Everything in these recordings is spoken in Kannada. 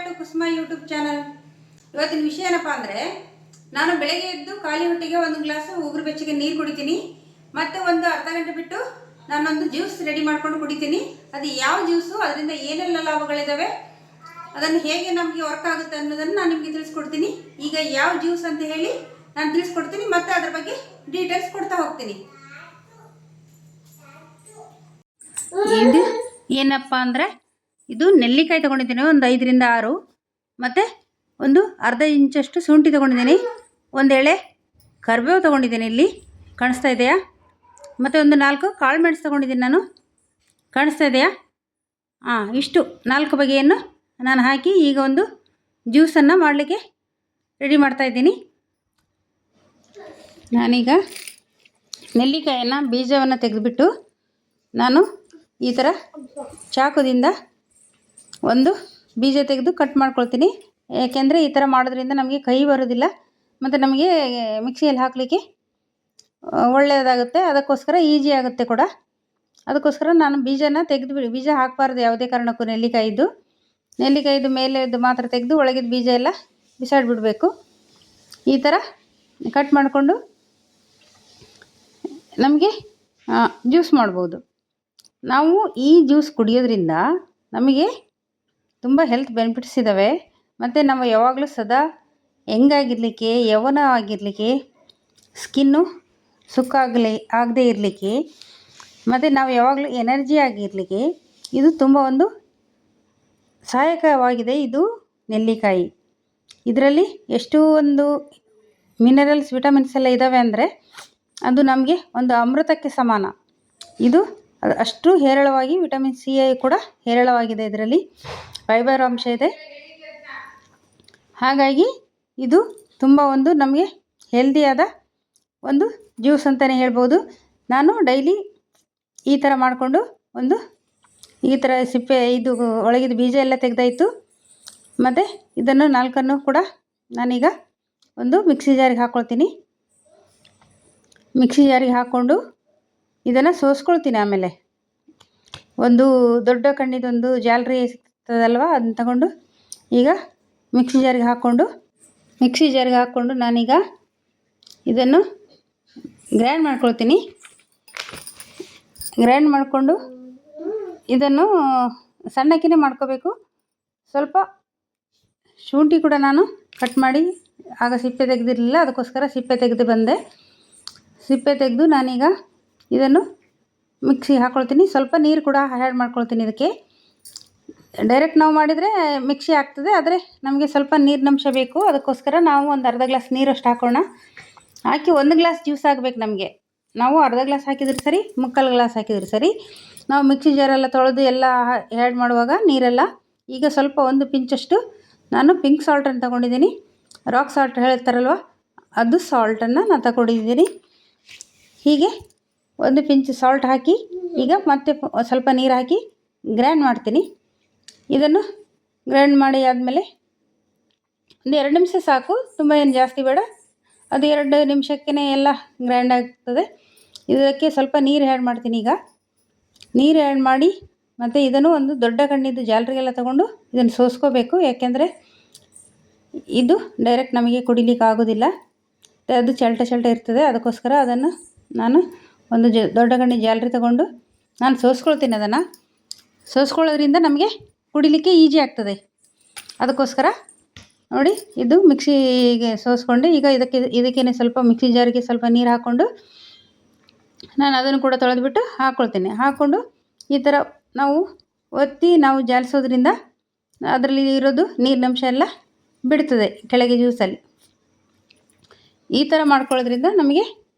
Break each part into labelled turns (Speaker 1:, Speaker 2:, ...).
Speaker 1: To Kusum YouTube channel. ಇವತ್ತಿನ ವಿಷಯ ಏನಪ್ಪ ಅಂದರೆ, ನಾನು ಬೆಳಗ್ಗೆ ಎದ್ದು ಖಾಲಿ ಹೊಟ್ಟೆಗೆ ಒಂದು ಗ್ಲಾಸ್ ಉಗುರು ಬೆಚ್ಚಗೆ ನೀರು ಕುಡಿತೀನಿ. ಮತ್ತು ಒಂದು ಅರ್ಧ ಗಂಟೆ ಬಿಟ್ಟು ನಾನೊಂದು ಜ್ಯೂಸ್ ರೆಡಿ ಮಾಡ್ಕೊಂಡು ಕುಡಿತೀನಿ. ಅದು ಯಾವ ಜ್ಯೂಸು, ಅದರಿಂದ ಏನೆಲ್ಲ ಲಾಭಗಳಿದ್ದಾವೆ, ಅದನ್ನು ಹೇಗೆ ನಮಗೆ ವರ್ಕ್ ಆಗುತ್ತೆ ಅನ್ನೋದನ್ನು ನಾನು ನಿಮಗೆ ತಿಳಿಸ್ಕೊಡ್ತೀನಿ. ಈಗ ಯಾವ ಜ್ಯೂಸ್ ಅಂತ ಹೇಳಿ ನಾನು ತಿಳಿಸ್ಕೊಡ್ತೀನಿ, ಮತ್ತು ಅದ್ರ ಬಗ್ಗೆ ಡೀಟೇಲ್ಸ್ ಕೊಡ್ತಾ ಹೋಗ್ತೀನಿ. ಇದು ಏನಪ್ಪ ಅಂದರೆ, ಇದು ನೆಲ್ಲಿಕಾಯಿ ತೊಗೊಂಡಿದ್ದೀನಿ, ಒಂದು 5ರಿಂದ 6, ಮತ್ತು ಒಂದು ಅರ್ಧ ಇಂಚಷ್ಟು ಶುಂಠಿ ತೊಗೊಂಡಿದ್ದೀನಿ, ಒಂದು ಎಳೆ ಕರಿಬೇವು ತೊಗೊಂಡಿದ್ದೀನಿ, ಇಲ್ಲಿ ಕಾಣಿಸ್ತಾ ಇದೆಯಾ, ಮತ್ತು ಒಂದು 4 ಕಾಳು ಮೆಣಸು ತೊಗೊಂಡಿದ್ದೀನಿ ನಾನು, ಕಾಣಿಸ್ತಾ ಇದೆಯಾ. ಇಷ್ಟು 4 ಬಗೆಯನ್ನು ನಾನು ಹಾಕಿ ಈಗ ಒಂದು ಜ್ಯೂಸನ್ನು ಮಾಡಲಿಕ್ಕೆ ರೆಡಿ ಮಾಡ್ತಾಯಿದ್ದೀನಿ. ನಾನೀಗ ನೆಲ್ಲಿಕಾಯನ್ನು ಬೀಜವನ್ನು ತೆಗೆದುಬಿಟ್ಟು ನಾನು ಈ ಥರ ಚಾಕುದಿಂದ ಒಂದು ಬೀಜ ತೆಗೆದು ಕಟ್ ಮಾಡ್ಕೊಳ್ತೀನಿ. ಏಕೆಂದರೆ ಈ ಥರ ಮಾಡೋದ್ರಿಂದ ನಮಗೆ ಕೈ ಬರೋದಿಲ್ಲ ಮತ್ತು ನಮಗೆ ಮಿಕ್ಸಿಯಲ್ಲಿ ಹಾಕಲಿಕ್ಕೆ ಒಳ್ಳೆಯದಾಗುತ್ತೆ, ಅದಕ್ಕೋಸ್ಕರ ಈಜಿ ಆಗುತ್ತೆ ಕೂಡ. ಅದಕ್ಕೋಸ್ಕರ ನಾನು ಬೀಜನ ತೆಗೆದುಬಿಡಿ, ಬೀಜ ಹಾಕಬಾರ್ದು ಯಾವುದೇ ಕಾರಣಕ್ಕೂ. ನೆಲ್ಲಿಕಾಯಿದು ಮೇಲೆದು ಮಾತ್ರ ತೆಗೆದು ಒಳಗಿದ ಬೀಜ ಎಲ್ಲ ಬಿಸಾಡಿಬಿಡಬೇಕು. ಈ ಥರ ಕಟ್ ಮಾಡಿಕೊಂಡು ನಮಗೆ ಜ್ಯೂಸ್ ಮಾಡ್ಬೋದು. ನಾವು ಈ ಜ್ಯೂಸ್ ಕುಡಿಯೋದ್ರಿಂದ ನಮಗೆ ತುಂಬ ಹೆಲ್ತ್ ಬೆನಿಫಿಟ್ಸ್ ಇದ್ದಾವೆ. ಮತ್ತು ನಾವು ಯಾವಾಗಲೂ ಸದಾ ಹೆಂಗಾಗಿರಲಿಕ್ಕೆ, ಯೌವನ ಆಗಿರಲಿಕ್ಕೆ, ಸ್ಕಿನ್ನು ಆಗದೇ ಇರಲಿಕ್ಕೆ, ಮತ್ತು ನಾವು ಯಾವಾಗಲೂ ಎನರ್ಜಿ ಆಗಿರಲಿಕ್ಕೆ ಇದು ತುಂಬ ಒಂದು ಸಹಾಯಕವಾಗಿದೆ. ಇದು ನೆಲ್ಲಿಕಾಯಿ, ಇದರಲ್ಲಿ ಎಷ್ಟು ಒಂದು ಮಿನರಲ್ಸ್, ವಿಟಮಿನ್ಸ್ ಎಲ್ಲ ಇದ್ದಾವೆ ಅಂದರೆ ಅದು ನಮಗೆ ಒಂದು ಅಮೃತಕ್ಕೆ ಸಮಾನ. ಇದು ಅಷ್ಟು ಹೇರಳವಾಗಿ ವಿಟಮಿನ್ ಸಿ ಕೂಡ ಹೇರಳವಾಗಿದೆ, ಇದರಲ್ಲಿ ಫೈಬರ್ ಅಂಶ ಇದೆ. ಹಾಗಾಗಿ ಇದು ತುಂಬ ಒಂದು ನಮಗೆ ಹೆಲ್ದಿಯಾದ ಒಂದು ಜ್ಯೂಸ್ ಅಂತಲೇ ಹೇಳ್ಬೋದು. ನಾನು ಡೈಲಿ ಈ ಥರ ಮಾಡಿಕೊಂಡು ಈ ಥರ ಸಿಪ್ಪೆ, ಇದು ಒಳಗಿದ ಬೀಜ ಎಲ್ಲ ತೆಗೆದಾಯಿತು. ಮತ್ತು ಇದನ್ನು 4 ಕೂಡ ನಾನೀಗ ಒಂದು ಮಿಕ್ಸಿ ಜಾರಿಗೆ ಹಾಕ್ಕೊಳ್ತೀನಿ. ಮಿಕ್ಸಿ ಜಾರಿಗೆ ಹಾಕ್ಕೊಂಡು ಇದನ್ನು ಸೋಸ್ಕೊಳ್ತೀನಿ. ಆಮೇಲೆ ಒಂದು ದೊಡ್ಡ ಕಣ್ಣಿದೊಂದು ಜಾಲರಿ ಸಿಗ್ತದಲ್ವ, ಅದನ್ನು ತಗೊಂಡು ಈಗ ಮಿಕ್ಸಿ ಜಾರಿಗೆ ಹಾಕ್ಕೊಂಡು ನಾನೀಗ ಇದನ್ನು ಗ್ರೈಂಡ್ ಮಾಡ್ಕೊಳ್ತೀನಿ. ಗ್ರೈಂಡ್ ಮಾಡಿಕೊಂಡು ಇದನ್ನು ಸಣ್ಣಕ್ಕೇ ಮಾಡ್ಕೋಬೇಕು. ಸ್ವಲ್ಪ ಶುಂಠಿ ಕೂಡ ನಾನು ಕಟ್ ಮಾಡಿ, ಆಗ ಸಿಪ್ಪೆ ತೆಗೆದಿರಲಿಲ್ಲ, ಅದಕ್ಕೋಸ್ಕರ ಸಿಪ್ಪೆ ತೆಗೆದು ಬಂದೆ. ಸಿಪ್ಪೆ ತೆಗೆದು ನಾನೀಗ ಇದನ್ನು ಮಿಕ್ಸಿಗೆ ಹಾಕ್ಕೊಳ್ತೀನಿ. ಸ್ವಲ್ಪ ನೀರು ಕೂಡ ಆ್ಯಡ್ ಮಾಡ್ಕೊಳ್ತೀನಿ ಇದಕ್ಕೆ. ಡೈರೆಕ್ಟ್ ನಾವು ಮಾಡಿದರೆ ಮಿಕ್ಸಿ ಆಗ್ತದೆ, ಆದರೆ ನಮಗೆ ಸ್ವಲ್ಪ ನೀರಿನಂಶ ಬೇಕು. ಅದಕ್ಕೋಸ್ಕರ ನಾವು ಒಂದು ಅರ್ಧ ಗ್ಲಾಸ್ ನೀರಷ್ಟು ಹಾಕೋಣ. ಹಾಕಿ 1 ಗ್ಲಾಸ್ ಜ್ಯೂಸ್ ಆಗಬೇಕು ನಮಗೆ. ನಾವು ಅರ್ಧ ಗ್ಲಾಸ್ ಹಾಕಿದ್ರೆ ಸರಿ, ಮುಕ್ಕಾಲು ಗ್ಲಾಸ್ ಹಾಕಿದ್ರೆ ಸರಿ. ನಾವು ಮಿಕ್ಸಿ ಜಾರೆಲ್ಲ ತೊಳೆದು ಎಲ್ಲ ಆ್ಯಡ್ ಮಾಡುವಾಗ ನೀರೆಲ್ಲ, ಈಗ ಸ್ವಲ್ಪ 1 ಪಿಂಚಷ್ಟು ನಾನು ಪಿಂಕ್ ಸಾಲ್ಟನ್ನು ತಗೊಂಡಿದ್ದೀನಿ. ರಾಕ್ ಸಾಲ್ಟ್ ಹೇಳ್ತಾರಲ್ವ, ಅದು ಸಾಲ್ಟನ್ನು ನಾನು ತಗೊಂಡಿದ್ದೀನಿ. ಹೀಗೆ 1 ಪಿಂಚ್ ಸಾಲ್ಟ್ ಹಾಕಿ ಈಗ ಮತ್ತೆ ಸ್ವಲ್ಪ ನೀರು ಹಾಕಿ ಗ್ರೈಂಡ್ ಮಾಡ್ತೀನಿ. ಇದನ್ನು ಗ್ರೈಂಡ್ ಮಾಡಿ ಆದಮೇಲೆ ಒಂದು 2 ನಿಮಿಷ ಸಾಕು, ತುಂಬ ಏನು ಜಾಸ್ತಿ ಬೇಡ. ಅದು 2 ನಿಮಿಷಕ್ಕೇ ಎಲ್ಲ ಗ್ರೈಂಡ್ ಆಗ್ತದೆ. ಇದಕ್ಕೆ ಸ್ವಲ್ಪ ನೀರು ಆ್ಯಡ್ ಮಾಡ್ತೀನಿ. ಈಗ ನೀರು ಆ್ಯಡ್ ಮಾಡಿ ಮತ್ತು ಇದನ್ನು ಒಂದು ದೊಡ್ಡ ಕಣ್ಣಿದ್ದು ಜಾಲರಿಗೆಲ್ಲ ತಗೊಂಡು ಇದನ್ನು ಸೋಸ್ಕೋಬೇಕು. ಯಾಕೆಂದರೆ ಇದು ಡೈರೆಕ್ಟ್ ನಮಗೆ ಕುಡಿಲಿಕ್ಕೆ ಆಗೋದಿಲ್ಲ, ಅದು ಚಲ್ಟ ಇರ್ತದೆ. ಅದಕ್ಕೋಸ್ಕರ ಅದನ್ನು ನಾನು ಒಂದು ದೊಡ್ಡ ಕಣ್ಣಿನ ಜಾಲರಿ ತಗೊಂಡು ನಾನು ಸೋಸ್ಕೊಳ್ತೀನಿ. ಅದನ್ನು ಸೋಸ್ಕೊಳ್ಳೋದ್ರಿಂದ ನಮಗೆ ಕುಡಿಲಿಕ್ಕೆ ಈಜಿ ಆಗ್ತದೆ. ಅದಕ್ಕೋಸ್ಕರ ನೋಡಿ, ಇದು ಮಿಕ್ಸಿಗೆ ಸೋಸ್ಕೊಂಡು ಈಗ ಇದಕ್ಕೇನೆ ಸ್ವಲ್ಪ ಮಿಕ್ಸಿ ಜಾರಿಗೆ ಸ್ವಲ್ಪ ನೀರು ಹಾಕ್ಕೊಂಡು ನಾನು ಅದನ್ನು ಕೂಡ ತೊಳೆದುಬಿಟ್ಟು ಹಾಕ್ಕೊಳ್ತೀನಿ. ಹಾಕ್ಕೊಂಡು ಈ ಥರ ನಾವು ಒತ್ತಿ ನಾವು ಜಾಲಿಸೋದ್ರಿಂದ ಅದರಲ್ಲಿ ಇರೋದು ನೀರಿನಂಶ ಎಲ್ಲ ಬಿಡ್ತದೆ ಕೆಳಗೆ ಜ್ಯೂಸಲ್ಲಿ. ಈ ಥರ ಮಾಡ್ಕೊಳ್ಳೋದ್ರಿಂದ ನಮಗೆ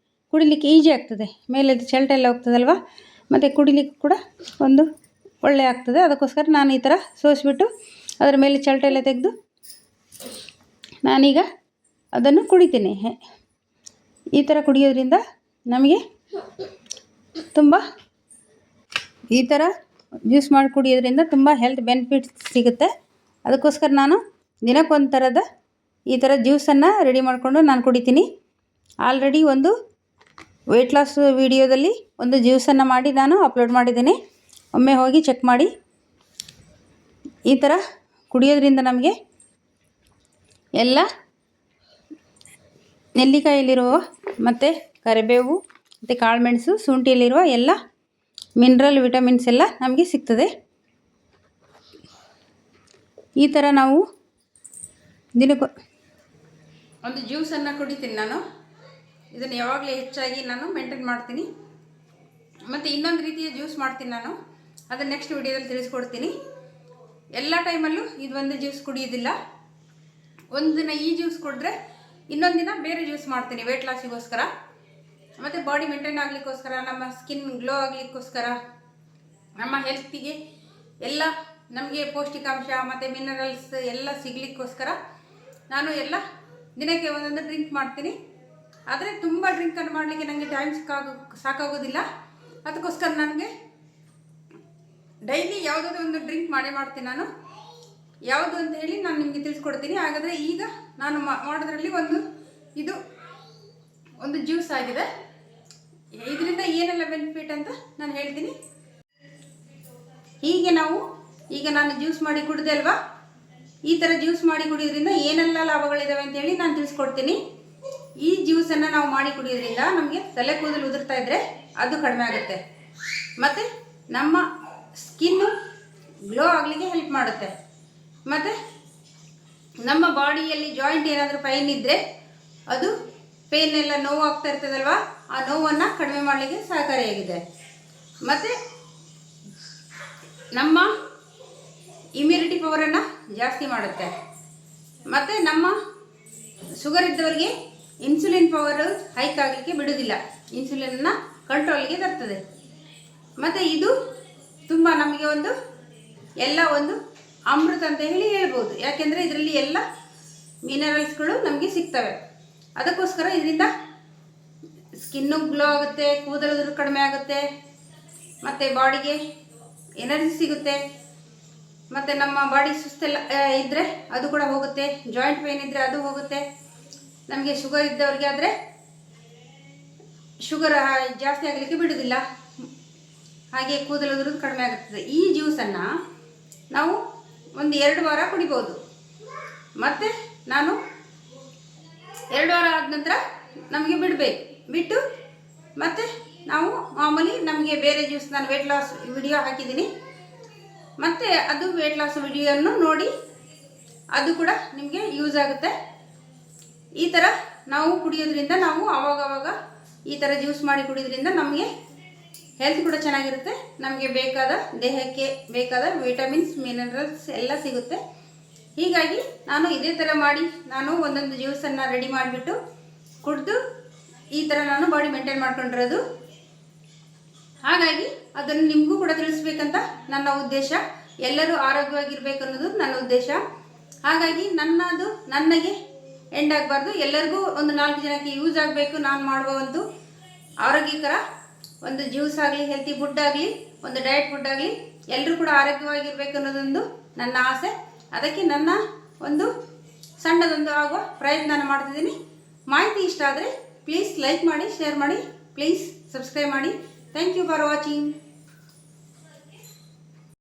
Speaker 1: ಕುಡಿಲಿಕ್ಕೆ ಈಜಿ ಆಗ್ತದೆ. ಮೇಲೆ ಚಲ್ಟ ಎಲ್ಲ ಹೋಗ್ತದಲ್ವ, ಮತ್ತು ಕುಡಿಲಿಕ್ಕೆ ಕೂಡ ಒಂದು ಒಳ್ಳೆ ಆಗ್ತದೆ. ಅದಕ್ಕೋಸ್ಕರ ನಾನು ಈ ಥರ ಸೋಸಿಬಿಟ್ಟು ಅದರ ಮೇಲೆ ಚಲ್ಟ ಎಲ್ಲ ತೆಗೆದು ನಾನೀಗ ಅದನ್ನು ಕುಡಿತೀನಿ. ಈ ಥರ ಕುಡಿಯೋದ್ರಿಂದ ನಮಗೆ ತುಂಬ, ಈ ಥರ ಜ್ಯೂಸ್ ಮಾಡಿ ಕುಡಿಯೋದ್ರಿಂದ ತುಂಬ ಹೆಲ್ತ್ ಬೆನಿಫಿಟ್ಸ್ ಸಿಗುತ್ತೆ. ಅದಕ್ಕೋಸ್ಕರ ನಾನು ದಿನಕ್ಕೊಂದು ಥರದ ಈ ಥರ ಜ್ಯೂಸನ್ನು ರೆಡಿ ಮಾಡಿಕೊಂಡು ನಾನು ಕುಡಿತೀನಿ. ಆಲ್ರೆಡಿ ಒಂದು ವೆಯ್ಟ್ ಲಾಸ್ ವಿಡಿಯೋದಲ್ಲಿ ಒಂದು ಜ್ಯೂಸನ್ನು ಮಾಡಿ ನಾನು ಅಪ್ಲೋಡ್ ಮಾಡಿದ್ದೀನಿ, ಒಮ್ಮೆ ಹೋಗಿ ಚೆಕ್ ಮಾಡಿ. ಈ ಥರ ಕುಡಿಯೋದ್ರಿಂದ ನಮಗೆ ಎಲ್ಲ ನೆಲ್ಲಿಕಾಯಲ್ಲಿರುವ ಮತ್ತು ಕರಿಬೇವು ಮತ್ತು ಕಾಳುಮೆಣಸು ಶುಂಠಿಯಲ್ಲಿರುವ ಎಲ್ಲ ಮಿನರಲ್ ವಿಟಮಿನ್ಸ್ ಎಲ್ಲ ನಮಗೆ ಸಿಗ್ತದೆ. ಈ ಥರ ನಾವು ದಿನಕ್ಕೆ ಒಂದು ಜ್ಯೂಸನ್ನು ಕುಡಿತೀನಿ. ನಾನು ಇದನ್ನು ಯಾವಾಗಲೂ ಹೆಚ್ಚಾಗಿ ನಾನು ಮೇಂಟೈನ್ ಮಾಡ್ತೀನಿ. ಮತ್ತು ಇನ್ನೊಂದು ರೀತಿಯ ಜ್ಯೂಸ್ ಮಾಡ್ತೀನಿ ನಾನು, ಅದನ್ನು ನೆಕ್ಸ್ಟ್ ವಿಡಿಯೋದಲ್ಲಿ ತಿಳಿಸ್ಕೊಡ್ತೀನಿ. ಎಲ್ಲ ಟೈಮಲ್ಲೂ ಇದು ಒಂದೇ ಜ್ಯೂಸ್ ಕುಡಿಯೋದಿಲ್ಲ. ಒಂದು ದಿನ ಈ ಜ್ಯೂಸ್ ಕುಡಿದ್ರೆ ಇನ್ನೊಂದು ದಿನ ಬೇರೆ ಜ್ಯೂಸ್ ಮಾಡ್ತೀನಿ ವೆಯ್ಟ್ ಲಾಸಿಗೋಸ್ಕರ, ಮತ್ತು ಬಾಡಿ ಮೇಂಟೈನ್ ಆಗಲಿಕ್ಕೋಸ್ಕರ, ನಮ್ಮ ಸ್ಕಿನ್ ಗ್ಲೋ ಆಗಲಿಕ್ಕೋಸ್ಕರ, ನಮ್ಮ ಹೆಲ್ತಿಗೆ ಎಲ್ಲ ನಮಗೆ ಪೌಷ್ಟಿಕಾಂಶ ಮತ್ತು ಮಿನರಲ್ಸ್ ಎಲ್ಲ ಸಿಗಲಿಕ್ಕೋಸ್ಕರ ನಾನು ಎಲ್ಲ ದಿನಕ್ಕೆ ಒಂದೊಂದು ಡ್ರಿಂಕ್ ಮಾಡ್ತೀನಿ. ಆದರೆ ತುಂಬ ಡ್ರಿಂಕನ್ನು ಮಾಡಲಿಕ್ಕೆ ನನಗೆ ಟೈಮ್ ಸಾಕಾಗೋದಿಲ್ಲ. ಅದಕ್ಕೋಸ್ಕರ ನನಗೆ ಡೈಲಿ ಯಾವುದಾದ್ರೂ ಒಂದು ಡ್ರಿಂಕ್ ಮಾಡ್ತೀನಿ. ನಾನು ಯಾವುದು ಅಂತ ಹೇಳಿ ನಾನು ನಿಮಗೆ ತಿಳಿಸ್ಕೊಡ್ತೀನಿ. ಹಾಗಾದರೆ ಈಗ ನಾನು ಮಾಡೋದ್ರಲ್ಲಿ ಇದು ಒಂದು ಜ್ಯೂಸ್ ಆಗಿದೆ. ಇದರಿಂದ ಏನೆಲ್ಲ ಬೆನಿಫಿಟ್ ಅಂತ ನಾನು ಹೇಳ್ತೀನಿ. ಈಗ ನಾನು ಜ್ಯೂಸ್ ಮಾಡಿ ಕುಡಿದೆ ಅಲ್ವಾ, ಈ ಥರ ಜ್ಯೂಸ್ ಮಾಡಿ ಕುಡಿಯೋದ್ರಿಂದ ಏನೆಲ್ಲ ಲಾಭಗಳಿದ್ದಾವೆ ಅಂತೇಳಿ ನಾನು ತಿಳಿಸ್ಕೊಡ್ತೀನಿ. ಈ ಜ್ಯೂಸನ್ನು ನಾವು ಮಾಡಿ ಕುಡಿಯೋದ್ರಿಂದ ನಮಗೆ ತಲೆ ಕೂದಲು ಉದುರ್ತಾ ಇದ್ದರೆ ಅದು ಕಡಿಮೆ ಆಗುತ್ತೆ, ಮತ್ತು ನಮ್ಮ ಸ್ಕಿನ್ನು ಗ್ಲೋ ಆಗಲಿಕ್ಕೆ ಹೆಲ್ಪ್ ಮಾಡುತ್ತೆ, ಮತ್ತು ನಮ್ಮ ಬಾಡಿಯಲ್ಲಿ ಜಾಯಿಂಟ್ ಏನಾದರೂ ಪೈನ್ ಇದ್ದರೆ ಅದು ಪೇನ್ ಎಲ್ಲ ನೋವು ಆಗ್ತಾ ಇರ್ತದಲ್ವ, ಆ ನೋವನ್ನು ಕಡಿಮೆ ಮಾಡಲಿಕ್ಕೆ ಸಹಕಾರಿಯಾಗಿದೆ. ಮತ್ತು ನಮ್ಮ ಇಮ್ಯುನಿಟಿ ಪವರನ್ನು ಜಾಸ್ತಿ ಮಾಡುತ್ತೆ. ಮತ್ತು ನಮ್ಮ ಶುಗರ್ ಇದ್ದವರಿಗೆ ಇನ್ಸುಲಿನ್ ಪವರು ಹೈಕ್ ಆಗಲಿಕ್ಕೆ ಬಿಡೋದಿಲ್ಲ, ಇನ್ಸುಲಿನನ್ನು ಕಂಟ್ರೋಲ್ಗೆ ತರ್ತದೆ. ಮತ್ತು ಇದು ತುಂಬ ನಮಗೆ ಒಂದು ಅಮೃತ ಅಂತ ಹೇಳಿ ಹೇಳ್ಬೋದು. ಯಾಕೆಂದರೆ ಇದರಲ್ಲಿ ಎಲ್ಲ ಮಿನರಲ್ಸ್ಗಳು ನಮಗೆ ಸಿಗ್ತವೆ. ಅದಕ್ಕೋಸ್ಕರ ಇದರಿಂದ ಸ್ಕಿನ್ನು ಗ್ಲೋ ಆಗುತ್ತೆ, ಕೂದಲು ಕಡಿಮೆ ಆಗುತ್ತೆ, ಮತ್ತು ಬಾಡಿಗೆ ಎನರ್ಜಿ ಸಿಗುತ್ತೆ, ಮತ್ತು ನಮ್ಮ ಬಾಡಿ ಸುಸ್ತೆಲ್ಲ ಇದ್ದರೆ ಅದು ಕೂಡ ಹೋಗುತ್ತೆ, ಜಾಯಿಂಟ್ ಪೇನ್ ಇದ್ದರೆ ಅದು ಹೋಗುತ್ತೆ. ನಮಗೆ ಶುಗರ್ ಇದ್ದವ್ರಿಗೆ ಆದರೆ ಶುಗರ್ ಜಾಸ್ತಿ ಆಗಲಿಕ್ಕೆ ಬಿಡೋದಿಲ್ಲ, ಹಾಗೆ ಕೂದಲು ಕಡಿಮೆ ಆಗುತ್ತದೆ. ಈ ಜ್ಯೂಸನ್ನು ನಾವು ಒಂದು 2 ವಾರ ಕುಡಿಬೋದು. ಮತ್ತು ನಾನು 2 ವಾರ ಆದ ನಂತರ ನಮಗೆ ಬಿಟ್ಟು ಮತ್ತು ನಾವು ಮಾಮೂಲಿ ನಮಗೆ ಬೇರೆ ಜ್ಯೂಸ್, ನಾನು ವೆಯ್ಟ್ ಲಾಸ್ ವಿಡಿಯೋ ಹಾಕಿದ್ದೀನಿ, ಮತ್ತು ಅದು ವೆಯ್ಟ್ ಲಾಸ್ ವಿಡಿಯೋವನ್ನು ನೋಡಿ, ಅದು ಕೂಡ ನಿಮಗೆ ಯೂಸ್ ಆಗುತ್ತೆ. ಈ ಥರ ನಾವು ಕುಡಿಯೋದ್ರಿಂದ, ನಾವು ಆವಾಗವಾಗ ಈ ಥರ ಜ್ಯೂಸ್ ಮಾಡಿ ಕುಡಿಯೋದ್ರಿಂದ ನಮಗೆ ಹೆಲ್ತ್ ಕೂಡ ಚೆನ್ನಾಗಿರುತ್ತೆ, ನಮಗೆ ದೇಹಕ್ಕೆ ಬೇಕಾದ ವಿಟಮಿನ್ಸ್ ಮಿನರಲ್ಸ್ ಎಲ್ಲ ಸಿಗುತ್ತೆ. ಹೀಗಾಗಿ ನಾನು ಇದೇ ಥರ ಮಾಡಿ ನಾನು ಒಂದೊಂದು ಜ್ಯೂಸನ್ನು ರೆಡಿ ಮಾಡಿಬಿಟ್ಟು ಕುಡಿದು ಈ ಥರ ನಾನು ಬಾಡಿ ಮೇಂಟೈನ್ ಮಾಡ್ಕೊಂಡಿರೋದು. ಹಾಗಾಗಿ ಅದನ್ನು ನಿಮಗೂ ಕೂಡ ತಿಳಿಸ್ಬೇಕಂತ ನನ್ನ ಉದ್ದೇಶ. ಎಲ್ಲರೂ ಆರೋಗ್ಯವಾಗಿರಬೇಕು ಅನ್ನೋದು ನನ್ನ ಉದ್ದೇಶ. ಹಾಗಾಗಿ ನನಗೆ ಎಂಡ್ ಆಗಬಾರ್ದು, ಎಲ್ಲರಿಗೂ ಒಂದು 4 ಜನಕ್ಕೆ ಯೂಸ್ ಆಗಬೇಕು. ನಾನು ಮಾಡುವ ಒಂದು ಆರೋಗ್ಯಕರ ಒಂದು ಜ್ಯೂಸ್ ಆಗಲಿ, ಹೆಲ್ತಿ ಫುಡ್ ಆಗಲಿ, ಒಂದು ಡಯಟ್ ಫುಡ್ ಆಗಲಿ, ಎಲ್ಲರೂ ಕೂಡ ಆರೋಗ್ಯವಾಗಿರಬೇಕು ಅನ್ನೋದೊಂದು ನನ್ನ ಆಸೆ. ಅದಕ್ಕೆ ನನ್ನ ಒಂದು ಸಣ್ಣದೊಂದು ಆಗುವ ಪ್ರಯತ್ನ ಮಾಡ್ತಿದ್ದೀನಿ. ಮಾಹಿತಿ ಇಷ್ಟ ಆದರೆ ಪ್ಲೀಸ್ ಲೈಕ್ ಮಾಡಿ, ಶೇರ್ ಮಾಡಿ, ಪ್ಲೀಸ್ ಸಬ್ಸ್ಕ್ರೈಬ್ ಮಾಡಿ. Thank you for watching.